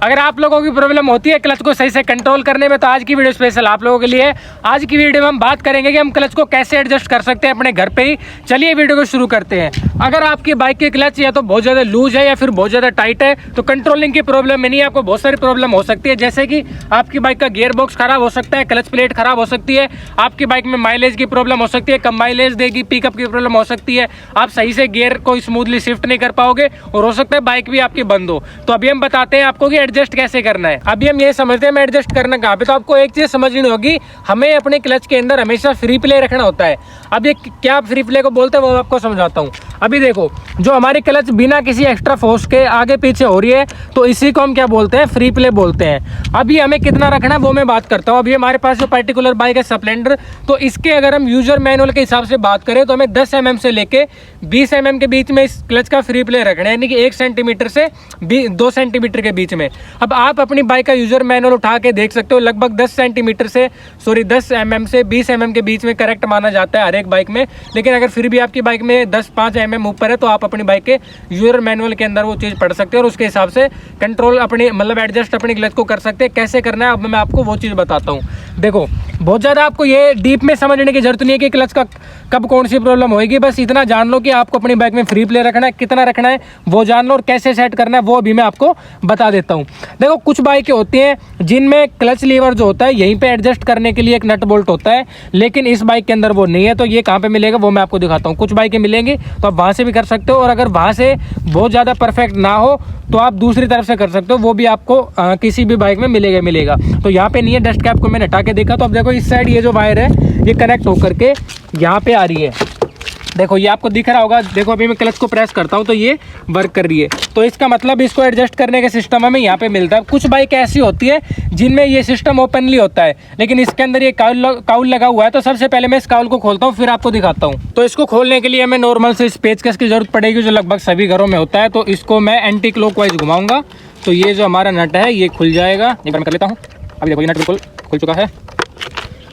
अगर आप लोगों की प्रॉब्लम होती है क्लच को सही से कंट्रोल करने में, तो आज की वीडियो स्पेशल आप लोगों के लिए है। आज की वीडियो में हम बात करेंगे कि हम क्लच को कैसे एडजस्ट कर सकते हैं अपने घर पे ही। चलिए वीडियो को शुरू करते हैं। अगर आपकी बाइक की क्लच या तो बहुत ज़्यादा लूज है या फिर बहुत ज़्यादा टाइट है, तो कंट्रोलिंग की प्रॉब्लम में नहीं, आपको बहुत सारी प्रॉब्लम हो सकती है। जैसे कि आपकी बाइक का गियर बॉक्स खराब हो सकता है, क्लच प्लेट खराब हो सकती है, आपकी बाइक में माइलेज की प्रॉब्लम हो सकती है, कम माइलेज देगी, पिकअप की प्रॉब्लम हो सकती है, आप सही से गियर को स्मूथली शिफ्ट नहीं कर पाओगे और हो सकता है बाइक भी आपकी बंद हो। तो अभी हम बताते हैं आपको कि एडजस्ट कैसे करना है। अभी हम ये समझते हैं हमें एडजस्ट करना कहाँ पे। तो आपको एक चीज समझनी होगी, हमें अपने क्लच के अंदर हमेशा फ्री प्ले रखना होता है। अब ये क्या फ्री प्ले को बोलते हैं वो मैं आपको समझाता हूँ। अभी देखो, जो हमारी क्लच बिना किसी एक्स्ट्रा फोर्स के आगे पीछे हो रही है, तो इसी को हम क्या बोलते हैं, फ्री प्ले बोलते हैं। अभी हमें कितना रखना है वो मैं बात करता हूँ। अभी हमारे पास जो पर्टिकुलर बाइक है स्प्लेंडर, तो इसके अगर हम यूजर मैनुअल के हिसाब से बात करें तो हमें 10 mm से लेके 20 mm के बीच में इस क्लच का फ्री प्ले रखना है, यानी कि 1 सेंटीमीटर से 2 सेंटीमीटर के बीच में। अब आप अपनी बाइक का यूजर मैनुअल उठा के देख सकते हो, लगभग 10 सेंटीमीटर से 10 mm से 20 mm के बीच में करेक्ट माना जाता है हर एक बाइक में। लेकिन अगर फिर भी आपकी बाइक में 5 mm ऊपर है, तो आप अपनी बाइक के यूजर मैनुअल के अंदर वो चीज़ पढ़ सकते हो और उसके हिसाब से कंट्रोल अपनी मतलब एडजस्ट अपनी क्लच को कर सकते हैं। कैसे करना है अब मैं आपको वो चीज़ बताता हूँ। देखो, बहुत ज़्यादा आपको ये डीप में समझने की जरूरत नहीं है कि क्लच का कब कौन सी प्रॉब्लम होगी। बस इतना जान लो कि आपको अपनी बाइक में फ्री प्ले रखना है, कितना रखना है वो जान लो, और कैसे सेट करना है वो अभी मैं आपको बता देता हूँ। देखो, कुछ बाइकें होती हैं जिनमें क्लच लीवर जो होता है यहीं पे एडजस्ट करने के लिए एक नट बोल्ट होता है, लेकिन इस बाइक के अंदर वो नहीं है। तो ये कहाँ पे मिलेगा वो मैं आपको दिखाता हूँ। कुछ बाइकें मिलेंगी तो आप वहाँ से भी कर सकते हो, और अगर वहाँ से बहुत ज़्यादा परफेक्ट ना हो तो आप दूसरी तरफ से कर सकते हो, वो भी आपको किसी भी बाइक में मिलेगा। तो यहाँ पे नहीं है, डस्ट कैप को मैंने हटा के देखा तो अब देखो इस साइड ये जो वायर है ये कनेक्ट होकर के यहाँ पे आ रही है। देखो ये आपको दिख रहा होगा। देखो अभी मैं क्लच को प्रेस करता हूँ तो ये वर्क कर रही है, तो इसका मतलब इसको एडजस्ट करने का सिस्टम हमें यहाँ पे मिलता है। कुछ बाइक ऐसी होती है जिनमें ये सिस्टम ओपनली होता है, लेकिन इसके अंदर ये काउल लगा हुआ है। तो सबसे पहले मैं इस काउल को खोलता हूँ, फिर आपको दिखाता हूँ। तो इसको खोलने के लिए हमें नॉर्मल से पेचकस की जरूरत पड़ेगी, जो लगभग सभी घरों में होता है। तो इसको मैं एंटी क्लॉकवाइज घुमाऊंगा तो ये जो हमारा नट है ये खुल जाएगा। एक बार मैं कर लेता हूँ। अभी देखो ये नट बिल्कुल खुल चुका है।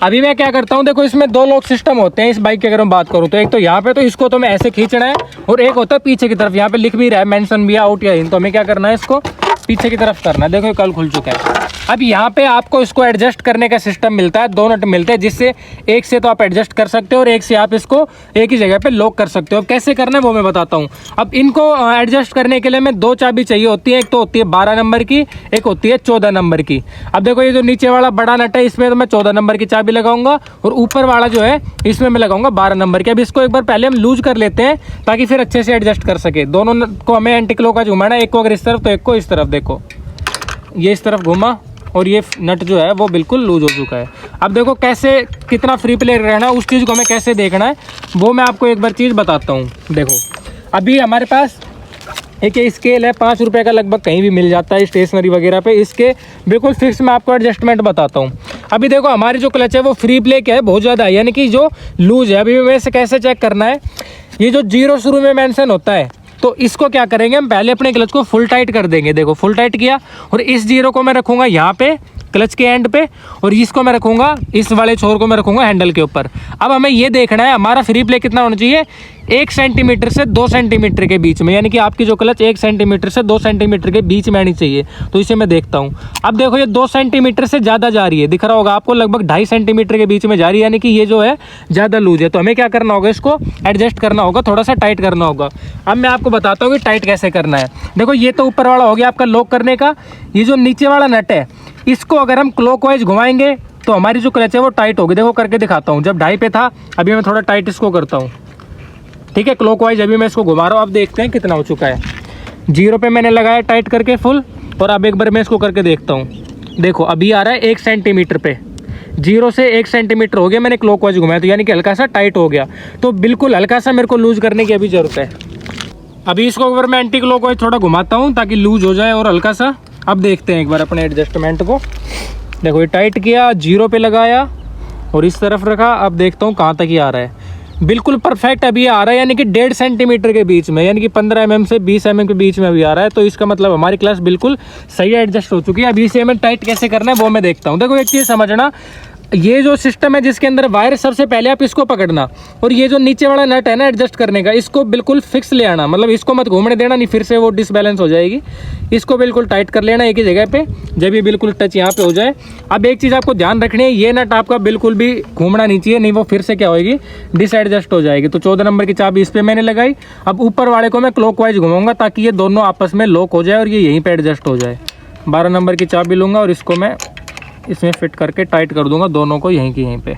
अभी मैं क्या करता हूँ, देखो इसमें 2 लॉक सिस्टम होते हैं इस बाइक की अगर मैं बात करूँ तो। एक तो यहाँ पे, तो इसको तो मैं ऐसे खींचना है, और एक होता है पीछे की तरफ। यहाँ पे लिख भी रहा है, मेंशन भी है आउट या इन, तो हमें क्या करना है, इसको पीछे की तरफ करना है। देखो ये कल खुल चुका है। अब यहाँ पे आपको इसको एडजस्ट करने का सिस्टम मिलता है, 2 नट मिलते हैं, जिससे एक से तो आप एडजस्ट कर सकते हो और एक से आप इसको एक ही जगह पे लॉक कर सकते हो। अब कैसे करना है वो मैं बताता हूँ। अब इनको एडजस्ट करने के लिए हमें 2 चाबी चाहिए होती है। एक तो होती है 12 नंबर की, एक होती है 14 नंबर की। अब देखो ये जो नीचे वाला बड़ा नट है इसमें तो मैं 14 नंबर की चाबी लगाऊंगा, और ऊपर वाला जो है इसमें मैं लगाऊंगा 12 नंबर की। अब इसको एक बार पहले हम लूज कर लेते हैं ताकि फिर अच्छे से एडजस्ट कर सके। दोनों को हमें एंटी क्लॉकवाइज घुमाना है, एक को अगर इस तरफ तो एक को इस तरफ। देखो ये इस तरफ घुमा और ये नट जो है वो बिल्कुल लूज हो चुका है। अब देखो कैसे कितना फ्री प्ले रहना है, उस चीज़ को हमें कैसे देखना है वो मैं आपको एक बार चीज़ बताता हूँ। देखो अभी हमारे पास एक स्केल है, 5 रुपये का लगभग कहीं भी मिल जाता है स्टेशनरी वगैरह पे। इसके बिल्कुल फिक्स मैं आपको एडजस्टमेंट बताता हूँ। अभी देखो हमारी जो क्लच है वो फ्री प्ले क्या है, बहुत ज़्यादा है, यानी कि जो लूज है। अभी वैसे कैसे चेक करना है, ये जो 0 शुरू में मेंशन होता है, तो इसको क्या करेंगे हम, पहले अपने क्लच को फुल टाइट कर देंगे। देखो फुल टाइट किया, और इस 0 को मैं रखूँगा यहाँ पे क्लच के एंड पे, और इसको मैं रखूँगा, इस वाले छोर को मैं रखूँगा हैंडल के ऊपर। अब हमें ये देखना है हमारा फ्री प्ले कितना होना चाहिए, 1 सेंटीमीटर से 2 सेंटीमीटर के बीच में, यानी कि आपकी जो क्लच 1 सेंटीमीटर से 2 सेंटीमीटर के बीच में आनी चाहिए। तो इसे मैं देखता हूँ। अब देखो ये 2 सेंटीमीटर से ज़्यादा जा रही है, दिख रहा होगा आपको, लगभग 2.5 सेंटीमीटर के बीच में जा रही है, यानी कि ये जो है ज़्यादा लूज है। तो हमें क्या करना होगा, इसको एडजस्ट करना होगा, थोड़ा सा टाइट करना होगा। अब मैं आपको बताता हूँ कि टाइट कैसे करना है। देखो ये तो ऊपर वाला हो गया आपका लॉक करने का। ये जो नीचे वाला नट है इसको अगर हम क्लॉकवाइज घुमाएंगे तो हमारी जो क्लच है वो टाइट होगी। देखो करके दिखाता हूँ। जब 2.5 पे था, अभी मैं थोड़ा टाइट इसको करता हूँ, ठीक है, क्लॉकवाइज। अभी मैं इसको घुमा रहा हूँ, अब देखते हैं कितना हो चुका है। 0 पे मैंने लगाया टाइट करके फुल, और अब एक बार मैं इसको करके देखता हूँ। देखो अभी आ रहा है 1 सेंटीमीटर पे, 0 से 1 सेंटीमीटर हो गया, मैंने क्लॉकवाइज घुमाया, तो यानी कि हल्का सा टाइट हो गया। तो बिल्कुल हल्का सा मेरे को लूज करने की अभी ज़रूरत है। अभी इसको अगर मैं एंटी क्लॉकवाइज थोड़ा घुमाता हूँ ताकि लूज हो जाए और हल्का सा। अब देखते हैं एक बार अपने एडजस्टमेंट को। देखो ये टाइट किया, 0 पे लगाया और इस तरफ रखा। अब देखता हूँ कहाँ तक ही आ रहा है। बिल्कुल परफेक्ट अभी आ रहा है, यानी कि 1.5 सेंटीमीटर के बीच में, यानी कि 15 mm से 20 mm के बीच में अभी आ रहा है। तो इसका मतलब हमारी क्लच बिल्कुल सही एडजस्ट हो चुकी है। अभी इसे हमें टाइट कैसे करना है वो मैं देखता हूँ। देखो एक चीज़ समझना, ये जो सिस्टम है जिसके अंदर वायर, सबसे पहले आप इसको पकड़ना और ये जो नीचे वाला नट है ना एडजस्ट करने का, इसको बिल्कुल फिक्स ले आना, मतलब इसको मत घूमने देना, नहीं फिर से वो डिसबैलेंस हो जाएगी। इसको बिल्कुल टाइट कर लेना एक ही जगह पे, जब ये बिल्कुल टच यहाँ पे हो जाए। अब एक चीज़ आपको ध्यान रखनी है, ये नट आपका बिल्कुल भी घूमना नहीं चाहिए, नहीं वो फिर से क्या होगी, डिसएडजस्ट हो जाएगी। तो 14 नंबर की चाबी इस पर मैंने लगाई। अब ऊपर वाले को मैं क्लॉकवाइज घुमाऊंगा ताकि ये दोनों आपस में लॉक हो जाए और ये यहीं पर एडजस्ट हो जाए। 12 नंबर की चाबी लूँगा और इसको मैं इसमें फिट करके टाइट कर दूंगा, दोनों को यहीं की यहीं पे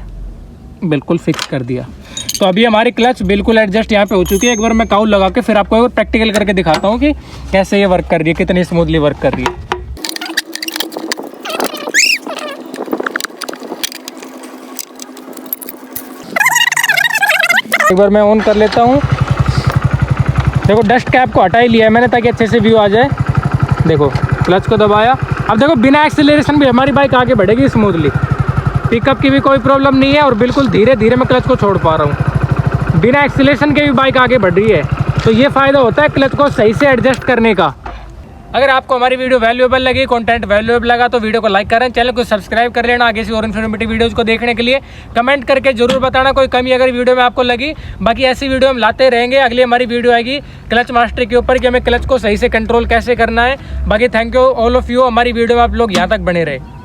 बिल्कुल फिक्स कर दिया। तो अभी हमारी क्लच बिल्कुल एडजस्ट यहाँ पे हो चुकी है। एक बार मैं काउल लगा के फिर आपको एक बार प्रैक्टिकल करके दिखाता हूँ कि कैसे ये वर्क कर रही है, कितनी स्मूथली वर्क कर रही है। एक बार मैं ऑन कर लेता हूँ। देखो डस्ट कैप को हटा ही लिया है मैंने ताकि अच्छे से व्यू आ जाए। देखो क्लच को दबाया, अब देखो बिना एक्सीलरेशन भी हमारी बाइक आगे बढ़ेगी स्मूथली। पिकअप की भी कोई प्रॉब्लम नहीं है और बिल्कुल धीरे धीरे मैं क्लच को छोड़ पा रहा हूँ, बिना एक्सीलरेशन के भी बाइक आगे बढ़ रही है। तो ये फ़ायदा होता है क्लच को सही से एडजस्ट करने का। अगर आपको हमारी वीडियो वैल्यूएबल लगी, कंटेंट वैल्यूएबल लगा तो वीडियो को लाइक करें, चैनल को सब्सक्राइब कर लेना आगे से और इन्फॉर्मेटिव वीडियोज़ को देखने के लिए। कमेंट करके जरूर बताना कोई कमी अगर वीडियो में आपको लगी। बाकी ऐसी वीडियो हम लाते रहेंगे। अगली हमारी वीडियो आएगी क्लच मास्टर के ऊपर कि हमें क्लच को सही से कंट्रोल कैसे करना है। बाकी thank you all of you, हमारी वीडियो में आप लोग यहाँ तक बने रहे।